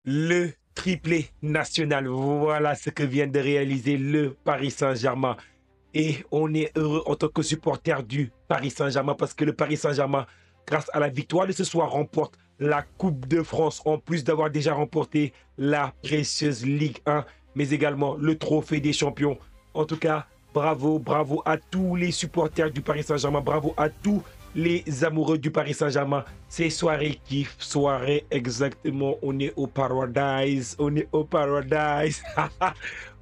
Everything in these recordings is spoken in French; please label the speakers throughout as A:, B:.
A: Le triplé national, voilà ce que vient de réaliser le Paris Saint-Germain. Et on est heureux en tant que supporter du Paris Saint-Germain parce que le Paris Saint-Germain, grâce à la victoire de ce soir, remporte la Coupe de France, en plus d'avoir déjà remporté la précieuse Ligue 1, mais également le Trophée des Champions. En tout cas, bravo, bravo à tous les supporters du Paris Saint-Germain, bravo à tous les amoureux du Paris Saint-Germain. C'est soirée kiff, soirée exactement, on est au paradise, on est au paradise.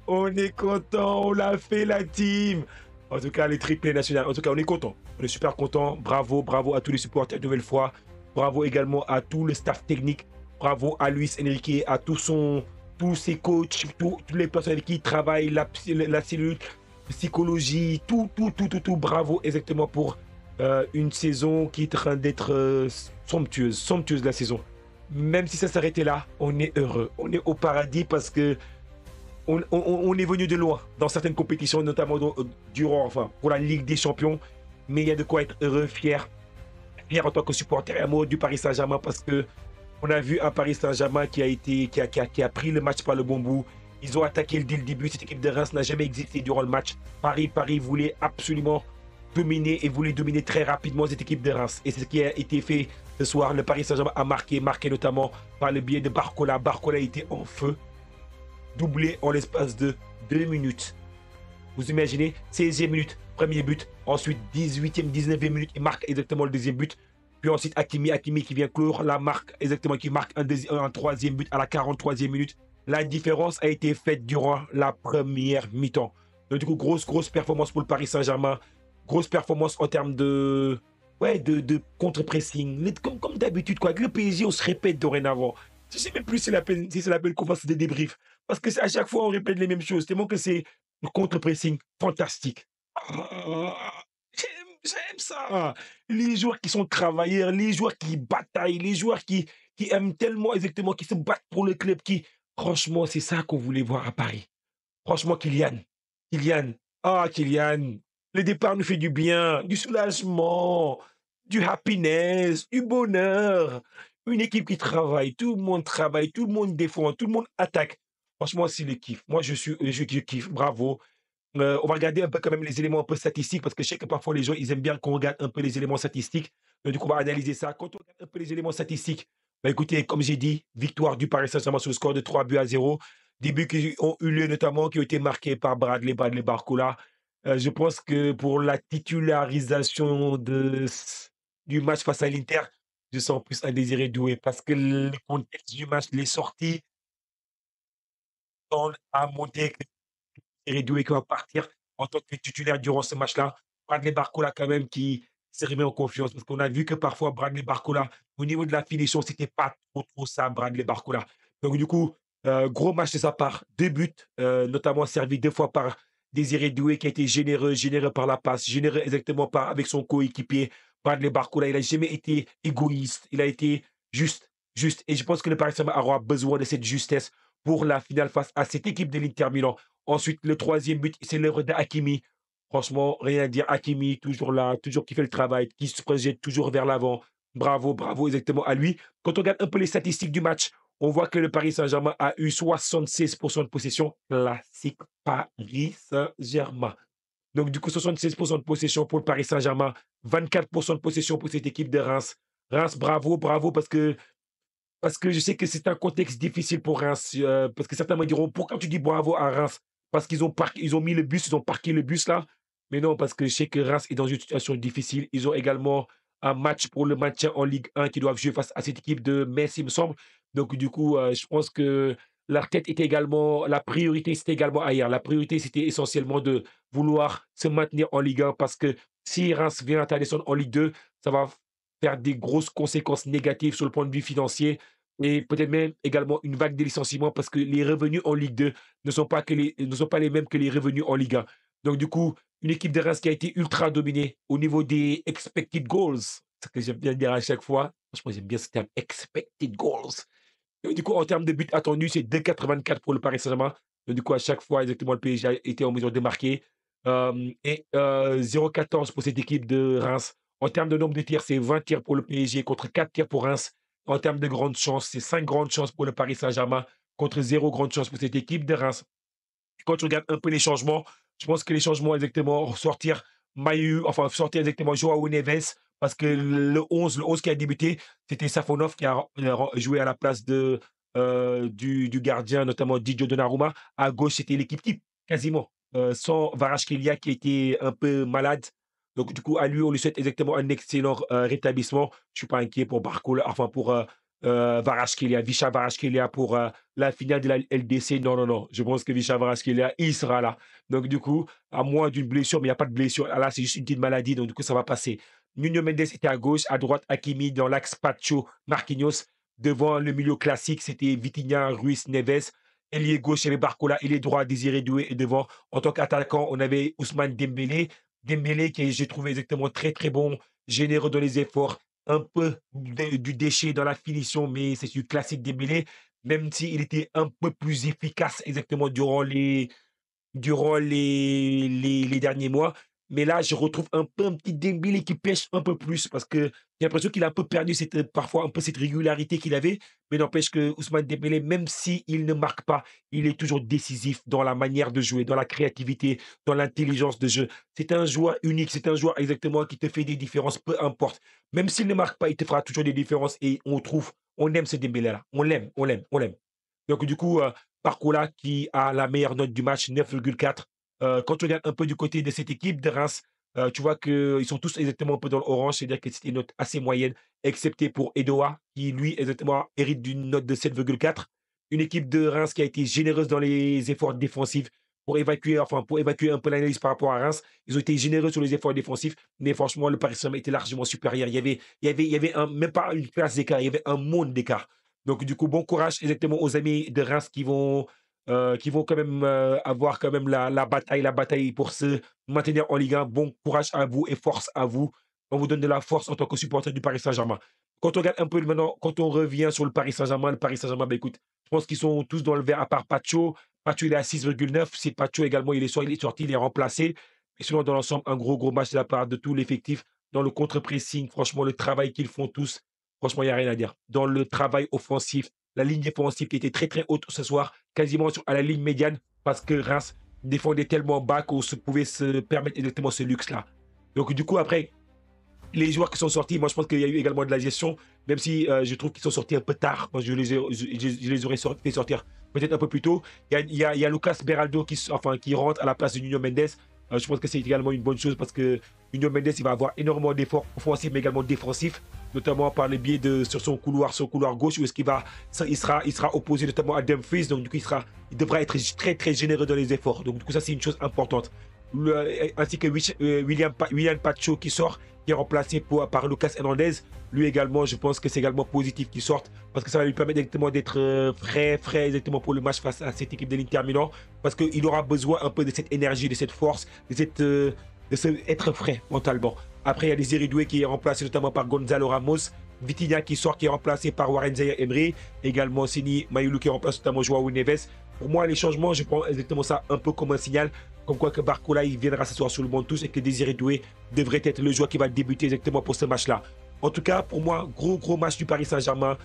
A: On est content, on l'a fait la team. En tout cas, les triplés nationaux. En tout cas, on est content. On est super content. Bravo, bravo à tous les supporters de nouvelle fois. Bravo également à tout le staff technique. Bravo à Luis Enrique, à tous ses coachs, toutes les personnes avec qui il travaille, la cellule, psychologie, tout. Bravo exactement pour une saison qui est en train d'être somptueuse la saison. Même si ça s'arrêtait là, on est heureux. On est au paradis parce que on est venu de loin dans certaines compétitions, notamment enfin, pour la Ligue des Champions. Mais il y a de quoi être heureux, fier en tant que supporter amoureux du Paris Saint-Germain parce que on a vu un Paris Saint-Germain qui a pris le match par le bon bout. Ils ont attaqué dès le début. Cette équipe de Reims n'a jamais existé durant le match. Paris voulait absolument dominer et voulait dominer très rapidement cette équipe de Reims. Et c'est ce qui a été fait ce soir. Le Paris Saint-Germain a marqué notamment par le biais de Barcola. Barcola était en feu, doublé en l'espace de 2 minutes. Vous imaginez, 16e minute, premier but. Ensuite, 18e, 19e minute, il marque exactement le deuxième but. Puis ensuite, Hakimi qui vient clore la marque, exactement, qui marque un troisième but à la 43e minute. La différence a été faite durant la première mi-temps. Donc, du coup, grosse performance pour le Paris Saint-Germain. Grosse performance en termes de contre-pressing. Comme d'habitude, quoi. Avec le PSG, on se répète dorénavant. Je ne sais même plus si c'est la peine qu'on fasse des débriefs. Parce que à chaque fois, on répète les mêmes choses. Tellement que c'est le contre-pressing, fantastique. Ah, j'aime ça. Les joueurs qui sont travailleurs, les joueurs qui bataillent, les joueurs qui aiment tellement exactement, qui se battent pour le club, franchement, c'est ça qu'on voulait voir à Paris. Franchement, Kylian, Kylian, le départ nous fait du bien, du soulagement, du happiness, du bonheur. Une équipe qui travaille, tout le monde défend, tout le monde attaque. Franchement, c'est le kiff. Moi, je kiffe, bravo. On va regarder un peu quand même les éléments un peu statistiques parce que je sais que parfois les gens, ils aiment bien qu'on regarde un peu les éléments statistiques. Donc, du coup, on va analyser ça. Quand on regarde un peu les éléments statistiques, bah, écoutez, comme j'ai dit, victoire du Paris Saint-Germain sur le score de 3-0. Des buts qui ont eu lieu notamment, qui ont été marqués par Bradley Barcola. Je pense que pour la titularisation du match face à l'Inter, je sens plus un Désiré Doué parce que le contexte du match, les sorties, on a montré et Doué qui va partir en tant que titulaire durant ce match-là. Bradley Barcola quand même qui s'est remis en confiance parce qu'on a vu que parfois Bradley Barcola, au niveau de la finition, c'était pas trop ça, Bradley Barcola. Donc du coup, gros match de sa part, 2 buts, notamment servis 2 fois par Désiré Doué qui a été généreux par la passe, généreux exactement avec son coéquipier Bradley Barcola. Il a jamais été égoïste, il a été juste. Et je pense que le Paris Saint-Germain aura besoin de cette justesse pour la finale face à cette équipe de l'Inter Milan. Ensuite, le troisième but, c'est l'œuvre d'Hakimi. Franchement, rien à dire. Hakimi, toujours là, toujours qui fait le travail, qui se projette toujours vers l'avant. Bravo, bravo exactement à lui. Quand on regarde un peu les statistiques du match, on voit que le Paris Saint-Germain a eu 76% de possession. Classique Paris Saint-Germain. Donc, du coup, 76% de possession pour le Paris Saint-Germain, 24% de possession pour cette équipe de Reims. Reims, bravo, bravo, parce que je sais que c'est un contexte difficile pour Reims, parce que certains me diront: «Pourquoi tu dis bravo à Reims?» Parce ils ont mis le bus, ils ont parqué le bus là. Mais non, parce que je sais que Reims est dans une situation difficile. Ils ont également un match pour le maintien en Ligue 1 qu'ils doivent jouer face à cette équipe de Metz, il me semble. Donc du coup, je pense que la priorité, c'était également ailleurs. La priorité, c'était essentiellement de vouloir se maintenir en Ligue 1 parce que si Reims vient à descendre en Ligue 2, ça va faire des grosses conséquences négatives sur le point de vue financier et peut-être même également une vague de licenciements parce que les revenus en Ligue 2 ne sont pas les mêmes que les revenus en Ligue 1. Donc du coup, une équipe de Reims qui a été ultra dominée au niveau des expected goals, ce que j'aime bien dire à chaque fois. Franchement, j'aime bien ce terme expected goals. Et du coup, en termes de buts attendus, c'est 2,84 pour le Paris Saint-Germain. Donc du coup, à chaque fois, exactement, le PSG a été en mesure de marquer. Et 0,14 pour cette équipe de Reims. En termes de nombre de tirs, c'est 20 tirs pour le PSG contre 4 tirs pour Reims. en termes de grandes chances, c'est 5 grandes chances pour le Paris Saint-Germain contre 0 grande chance pour cette équipe de Reims. Quand tu regardes un peu les changements, je pense que les changements exactement, sortir Mayu, enfin sortir exactement Joao Neves, parce que le 11 qui a débuté, c'était Safonov qui a joué à la place du gardien, notamment Didio Donnarumma. À gauche, c'était l'équipe type, quasiment, sans Kvaratskhelia qui était un peu malade. Donc du coup, à lui, on lui souhaite exactement un excellent rétablissement. Je suis pas inquiet pour Barcola, enfin pour Kvaratskhelia, Visha Kvaratskhelia pour la finale de la LDC. Non, non, non. Je pense que Visha Kvaratskhelia, il sera là. Donc du coup, à moins d'une blessure, mais il n'y a pas de blessure. Là, c'est juste une petite maladie, donc du coup, ça va passer. Nuno Mendes était à gauche, à droite, Hakimi, dans l'axe Pacho, Marquinhos. Devant le milieu classique, c'était Vitinha, Ruiz, Neves. Ailier gauche, il y avait Barcola. Ailier droit, Désiré Doué. Et devant, en tant qu'attaquant, on avait Ousmane Dembélé. Dembélé, qui j'ai trouvé exactement très, très bon, généreux dans les efforts, un peu du déchet dans la finition, mais c'est du classique Dembélé, même s'il était un peu plus efficace exactement durant les derniers mois. Mais là, je retrouve un peu un petit Dembélé qui pêche un peu plus parce que j'ai l'impression qu'il a un peu perdu parfois un peu cette régularité qu'il avait. Mais n'empêche que Ousmane Dembélé, même s'il ne marque pas, il est toujours décisif dans la manière de jouer, dans la créativité, dans l'intelligence de jeu. C'est un joueur unique, c'est un joueur exactement qui te fait des différences, peu importe. Même s'il ne marque pas, il te fera toujours des différences et on aime ce Dembélé-là. On l'aime, on l'aime, on l'aime. Donc du coup, Barcola qui a la meilleure note du match, 9,4. Quand tu regardes un peu du côté de cette équipe de Reims, tu vois qu'ils sont tous exactement un peu dans l'orange, c'est-à-dire que c'était une note assez moyenne, excepté pour Edoa, qui lui, exactement, hérite d'une note de 7,4. Une équipe de Reims qui a été généreuse dans les efforts défensifs pour évacuer un peu l'analyse par rapport à Reims. Ils ont été généreux sur les efforts défensifs, mais franchement, le Paris Saint-Germain était largement supérieur. Il y avait même pas une classe d'écart, il y avait un monde d'écart. Donc, du coup, bon courage exactement aux amis de Reims qui vont quand même avoir quand même la bataille pour se maintenir en Ligue 1. Bon courage à vous et force à vous. On vous donne de la force en tant que supporter du Paris Saint-Germain. Quand on regarde un peu maintenant, quand on revient sur le Paris Saint-Germain, ben écoute, je pense qu'ils sont tous dans le vert à part Pacho. Pacho, il est à 6,9. Si Pacho également, il est sorti, il est remplacé. Et sinon, dans l'ensemble, un gros, gros match de la part de tout l'effectif. Dans le contre-pressing, franchement, le travail qu'ils font tous, franchement, il n'y a rien à dire. Dans le travail offensif, la ligne défensive qui était très, très haute ce soir, quasiment à la ligne médiane, parce que Reims défendait tellement bas qu'on pouvait se permettre exactement ce luxe-là. Donc, du coup, après, les joueurs qui sont sortis, moi, je pense qu'il y a eu également de la gestion, même si je trouve qu'ils sont sortis un peu tard. Moi, je les aurais fait sortir peut-être un peu plus tôt. Il y a Lucas Beraldo qui rentre à la place de Nuno Mendes. Je pense que c'est également une bonne chose parce que Nuno Mendes, il va avoir énormément d'efforts offensifs, mais également défensifs, notamment par le biais de sur son couloir gauche, où est-ce qu'il va, il sera opposé notamment à Dumfries. Donc, du coup, il devra être très, très généreux dans les efforts. Donc, du coup, ça, c'est une chose importante. Ainsi que William Pacho qui est remplacé par Lucas Hernandez. Lui également, je pense que c'est également positif qu'il sorte parce que ça va lui permettre exactement d'être frais exactement pour le match face à cette équipe de l'Inter Milan parce qu'il aura besoin un peu de cette énergie, de cette force, être frais mentalement. Après, il y a des Doué qui est remplacé notamment par Gonzalo Ramos. Vitinha qui sort, qui est remplacé par Warren Zaïre-Emery. Également, Sini Mayulu qui remplace notamment Joao Neves. Pour moi, les changements, je prends exactement ça un peu comme un signal, comme quoi que Barcola il viendra s'asseoir sur le banc de tous et que Désiré Doué devrait être le joueur qui va débuter exactement pour ce match-là. En tout cas, pour moi, gros, gros match du Paris Saint-Germain.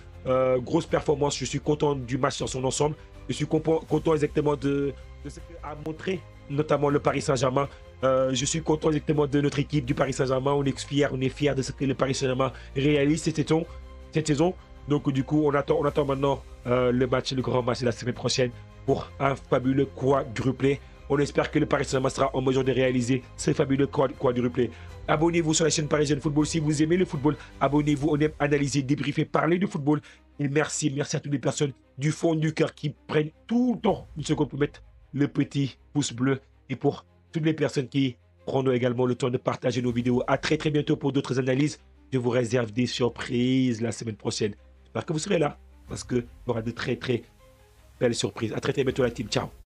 A: Grosse performance. Je suis content du match dans son ensemble. Je suis content exactement de ce qu'a montré notamment le Paris Saint-Germain. Je suis content exactement de notre équipe du Paris Saint-Germain. On est fiers de ce que le Paris Saint-Germain réalise cette saison. Donc du coup, on attend maintenant le grand match de la semaine prochaine pour un fabuleux quadruplé. On espère que le Paris Saint-Germain sera en mesure de réaliser ce fabuleux quadruplé. Abonnez-vous sur la chaîne Parisienne Football si vous aimez le football. Abonnez-vous, on aime analyser, débriefer, parler de football. Et merci à toutes les personnes du fond du cœur qui prennent tout le temps une seconde pour mettre le petit pouce bleu. Et pour toutes les personnes qui prendront également le temps de partager nos vidéos. À très très bientôt pour d'autres analyses. Je vous réserve des surprises la semaine prochaine. J'espère que vous serez là parce qu'il y aura de très très belles surprises. À très très bientôt la team. Ciao.